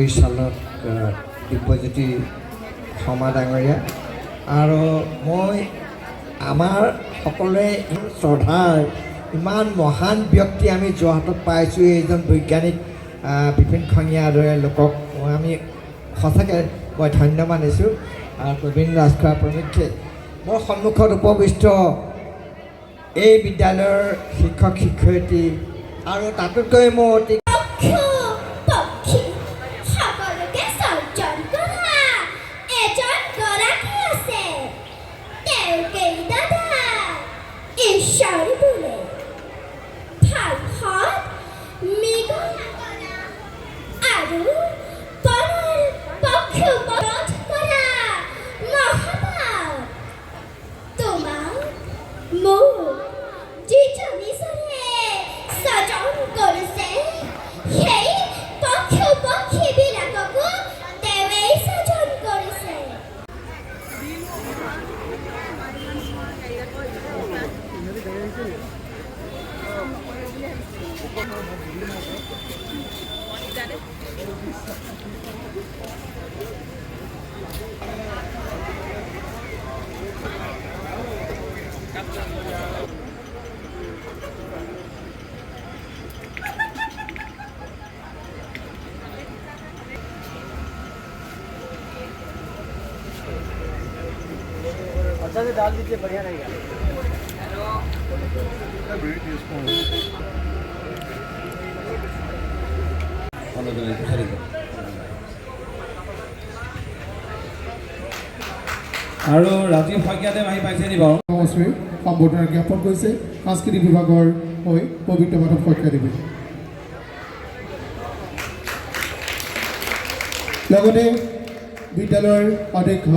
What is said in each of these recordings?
পৰিচালক দিব্যজ্যোতি শৰ্মা ডাঙৰীয়া আৰু মই আমাৰ সকলোৱে শ্ৰদ্ধাৰ ইমান মহান ব্যক্তি আমি যোৰহাটত পাইছোঁ। এইজন বৈজ্ঞানিক বিপিন খঙীয়াৰ দৰে লোকক আমি সঁচাকৈ মই ধন্য মানিছোঁ। আৰু প্ৰবীণ ৰাজখোৱা প্ৰমুখ্যে মোৰ সন্মুখত উপবিষ্ট এই বিদ্যালয়ৰ শিক্ষক শিক্ষয়িত্ৰী আৰু তাতোতকৈ মোৰ অতি अच्छा से डाल दीजिए, बढ़िया रहेगा। আৰু ৰাজীৱ শইকীয়াদেৱ আহি পাইছে নি বাৰু? কৰ্মশ্ৰী সম্বৰ্ধনা জ্ঞাপন কৰিছে সাংস্কৃতিক বিভাগৰ হৈ পবিত্ৰ মাধৱ শইকীয়াদেৱে। লগতে বিদ্যালয়ৰ অধ্যক্ষ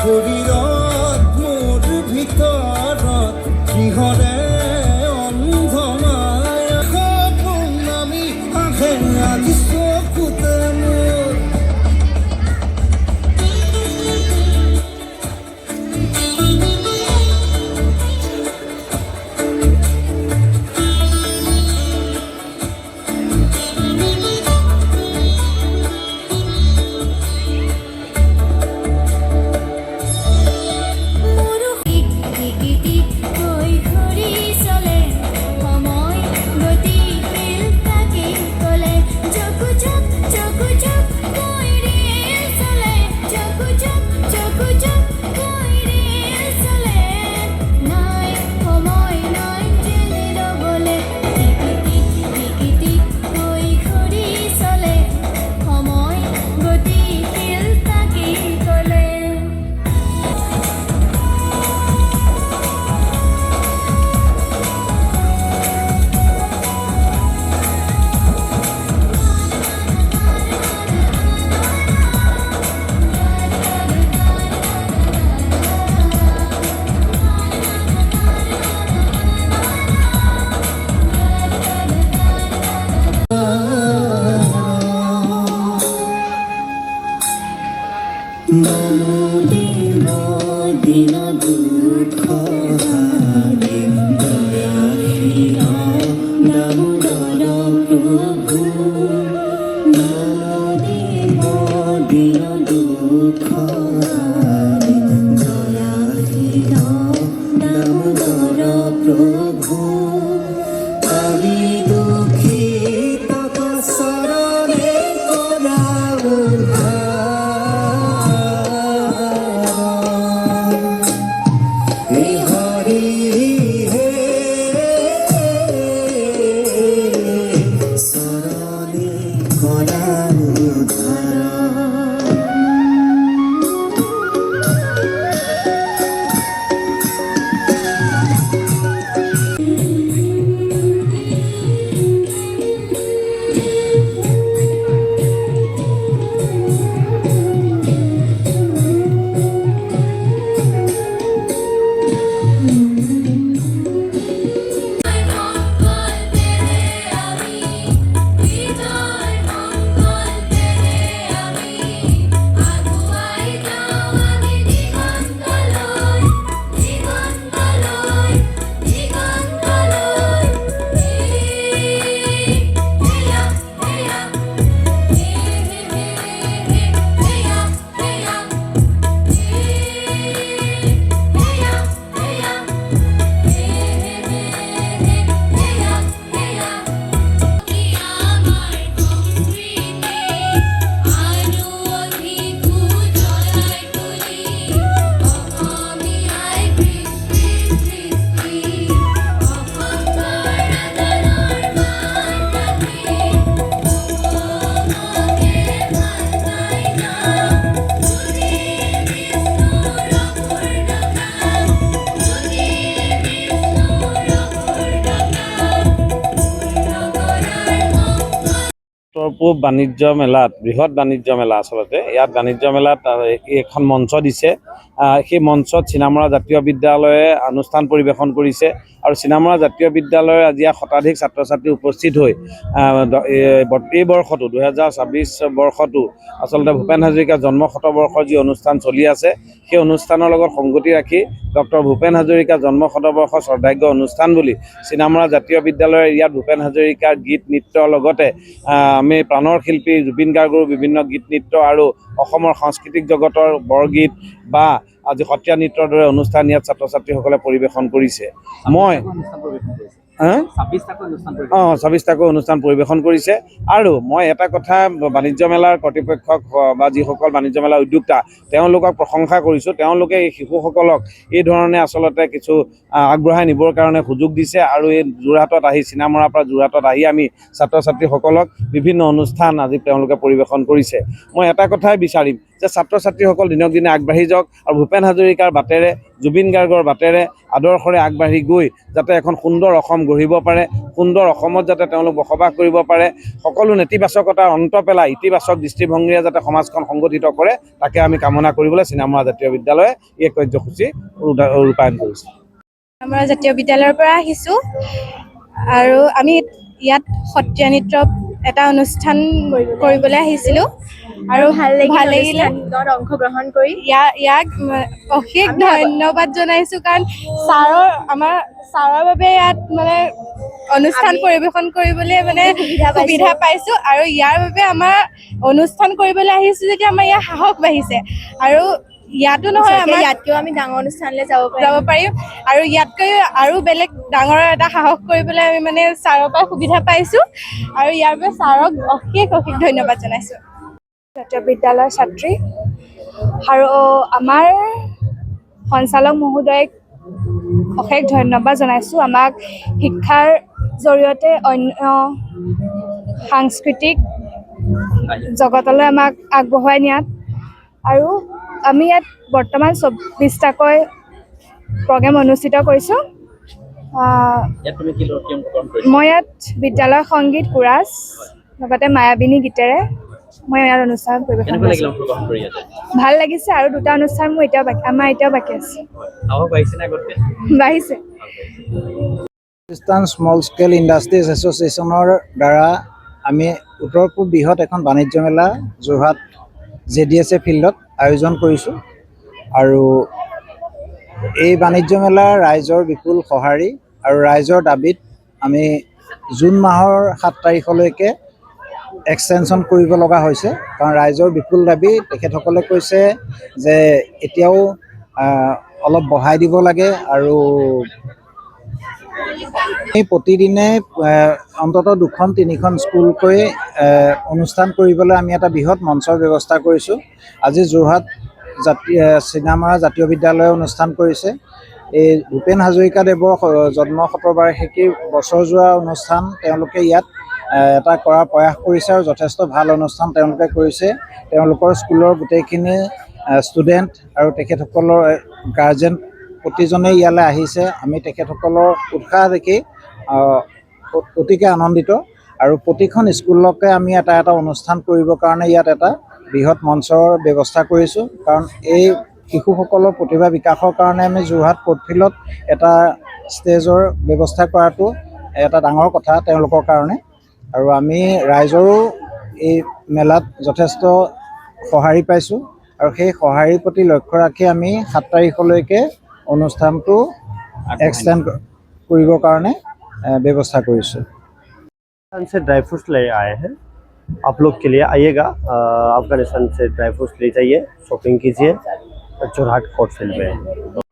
শৰীৰত মোৰ ভিতৰত কিহৰে অন্ধ মায়া সপোন নামি আহে আজি চকুতে মোৰ দিন দুঃখ দামোদৰ প্ৰভু দিন দুঃখ দয়াহীন দামোদৰ প্ৰভু আমি দুঃখী তত শৰণে কৰা উত্তৰ পূব বাণিজ্য মেলাত বৃহৎ বাণিজ্য মেলা আচলতে ইয়াত বাণিজ্য মেলাত এখন মঞ্চ দিছে সেই মঞ্চত চিনামৰা জাতীয় বিদ্যালয়ে অনুষ্ঠান পৰিৱেশন কৰিছে আৰু চিনামৰা জাতীয় বিদ্যালয়ৰ আজি শতাধিক ছাত্ৰ ছাত্ৰী উপস্থিত হৈ এই বৰ্ষটো 2026 বৰ্ষটো আচলতে ভূপেন হাজৰিকাৰ জন্ম শতবৰ্ষৰ যি অনুষ্ঠান চলি আছে সেই অনুষ্ঠানৰ লগত সংগতি ৰাখি ডক্টৰ ভূপেন হাজৰিকাৰ জন্ম শতবৰ্ষ শ্ৰদ্ধাৰ্ঘ্য অনুষ্ঠান বুলি চিনামৰা জাতীয় বিদ্যালয়ৰ ইয়াত ভূপেন হাজৰিকাৰ গীত নৃত্যৰ লগতে আমি প্ৰাণৰ শিল্পী জুবিন গাৰ্গৰ বিভিন্ন গীত নৃত্য আৰু অসমৰ সাংস্কৃতিক জগতৰ বৰগীত বা আজি সত্ৰীয়া নৃত্যৰ দৰে অনুষ্ঠান ইয়াত ছাত্ৰ ছাত্ৰীসকলে পৰিৱেশন কৰিছে মই 26টাকৈ অনুষ্ঠান পৰিৱেশন কৰিছে আৰু মই এটা কথা বাণিজ্য মেলাৰ কৰ্তৃপক্ষক বা যিসকল বাণিজ্য মেলাৰ উদ্যোক্তা তেওঁলোকক প্ৰশংসা কৰিছোঁ তেওঁলোকে এই শিশুসকলক এই ধৰণে আচলতে কিছু আগবঢ়াই নিবৰ কাৰণে সুযোগ দিছে আৰু এই যোৰহাটত আহি চিনামৰাৰ পৰা যোৰহাটত আহি আমি ছাত্ৰ ছাত্ৰীসকলক বিভিন্ন অনুষ্ঠান আজি তেওঁলোকে পৰিৱেশন কৰিছে মই এটা কথাই বিচাৰিম যে ছাত্ৰ ছাত্ৰীসকল দিনক দিনে আগবাঢ়ি যাওক আৰু ভূপেন হাজৰিকাৰ বাটেৰে জুবিন গাৰ্গৰ বাটেৰে আদৰ্শৰে আগবাঢ়ি গৈ যাতে এখন সুন্দৰ অসম গঢ়িব পাৰে সুন্দৰ অসমত যাতে তেওঁলোক বসবাস কৰিব পাৰে সকলো নেতিবাচকতাৰ অন্ত পেলাই ইতিবাচক দৃষ্টিভংগীৰে যাতে সমাজখন সংগঠিত কৰে তাকে আমি কামনা কৰিবলৈ চিনামৰা জাতীয় বিদ্যালয়ে এই কাৰ্যসূচী ৰূপায়ণ কৰিছে চিনামৰা জাতীয় বিদ্যালয়ৰ পৰা আহিছোঁ আৰু আমি ইয়াত সত্ৰীয়া নৃত্য এটা অনুষ্ঠান কৰিবলৈ আহিছিলোঁ আৰু ভাল লাগিলে অংশগ্ৰহণ কৰি ইয়াক অশেষ ধন্যবাদ জনাইছোঁ কাৰণ আমাৰ ছাৰৰ বাবে ইয়াত মানে অনুষ্ঠান পৰিৱেশন কৰিবলৈ মানে সুবিধা পাইছোঁ আৰু ইয়াৰ বাবে আমাৰ অনুষ্ঠান কৰিবলৈ আহিছোঁ যেতিয়া আমাৰ ইয়াৰ সাহস বাঢ়িছে আৰু ইয়াতো নহয় আমাৰ ইয়াতকৈও আমি ডাঙৰ অনুষ্ঠানলৈ যাব পাৰিম আৰু ইয়াতকৈ আৰু বেলেগ ডাঙৰ এটা সাহস কৰিবলৈ আমি মানে ছাৰৰ পৰা সুবিধা পাইছোঁ আৰু ইয়াৰ বাবে ছাৰক অশেষ ধন্যবাদ জনাইছোঁ জাতীয় বিদ্যালয়ৰ ছাত্ৰী আৰু আমাৰ সঞ্চালক মহোদয়ক অশেষ ধন্যবাদ জনাইছোঁ আমাক শিক্ষাৰ জৰিয়তে অন্য সাংস্কৃতিক জগতলৈ আমাক আগবঢ়াই নিয়াত আৰু আমি ইয়াত বৰ্তমান 24টাকৈ প্ৰগ্ৰেম অনুষ্ঠিত কৰিছোঁ মই ইয়াত বিদ্যালয় সংগীত কোৰাছ লগতে মায়াবিনী গীতেৰে মই ইয়াত অনুষ্ঠান পৰিৱেশন কৰিছোঁ ভাল লাগিছে আৰু 2টা অনুষ্ঠান মোৰ আমাৰ এতিয়াও বাকী আছে বাঢ়িছে পাকিস্তান স্মল স্কেল ইণ্ডাষ্ট্ৰিজ এছ'চিয়েশ্যনৰ দ্বাৰা আমি উত্তৰ পূব বৃহৎ এখন বাণিজ্য মেলা যোৰহাট JDSA ফিল্ডত আয়োজন কৰিছোঁ আৰু এই বাণিজ্য মেলা ৰাইজৰ বিপুল সঁহাৰি আৰু ৰাইজৰ দাবীত আমি জুন মাহৰ 7 তাৰিখলৈকে এক্সটেনশ্যন কৰিব লগা হৈছে কাৰণ ৰাইজৰ বিপুল দাবী তেখেতসকলে কৈছে যে এতিয়াও অলপ বঢ়াই দিব লাগে আৰু প্ৰতিদিনে অন্ততঃ 2-3খন স্কুলকৈ অনুষ্ঠান কৰিবলৈ আমি এটা বৃহৎ মঞ্চৰ ব্যৱস্থা কৰিছোঁ আজি যোৰহাট চিনামৰা জাতীয় বিদ্যালয়ে অনুষ্ঠান কৰিছে এই ভূপেন হাজৰিকাদেৱৰ জন্ম শতবাৰ্ষিকীৰ বছৰজোৰা অনুষ্ঠান তেওঁলোকে ইয়াত এটা কৰাৰ প্ৰয়াস কৰিছে আৰু যথেষ্ট ভাল অনুষ্ঠান তেওঁলোকে কৰিছে তেওঁলোকৰ স্কুলৰ গোটেইখিনি ষ্টুডেণ্ট আৰু তেখেতসকলৰ গাৰ্জেন প্ৰতিজনে ইয়ালৈ আহিছে আমি তেখেতসকলৰ উৎসাহ দেখি অতিকে আনন্দিত আৰু প্ৰতিখন স্কুলকে আমি এটা অনুষ্ঠান কৰিবৰ কাৰণে ইয়াত এটা বৃহৎ মঞ্চৰ ব্যৱস্থা কৰিছোঁ কাৰণ এই শিশুসকলৰ প্ৰতিভা বিকাশৰ কাৰণে আমি যোৰহাট কোৰ্টফিল্ডত এটা ষ্টেজৰ ব্যৱস্থা কৰাটো এটা ডাঙৰ কথা তেওঁলোকৰ কাৰণে আৰু আমি ৰাইজৰো এই মেলাত যথেষ্ট সঁহাৰি পাইছোঁ আৰু সেই সঁহাৰিৰ প্ৰতি লক্ষ্য ৰাখি আমি 7 তাৰিখলৈকে অনুষ্ঠানটো এক্সটেণ্ড কৰিবৰ কাৰণে ব্যৱস্থা কৰিছোঁ से ड्राई फ्रूट्स ले आए हैं आप लोग के लिए आइएगा अफगानिस्तान से ड्राई फ्रूट्स ले जाइए शॉपिंग कीजिए जोरहाट कोर्टफील्ड में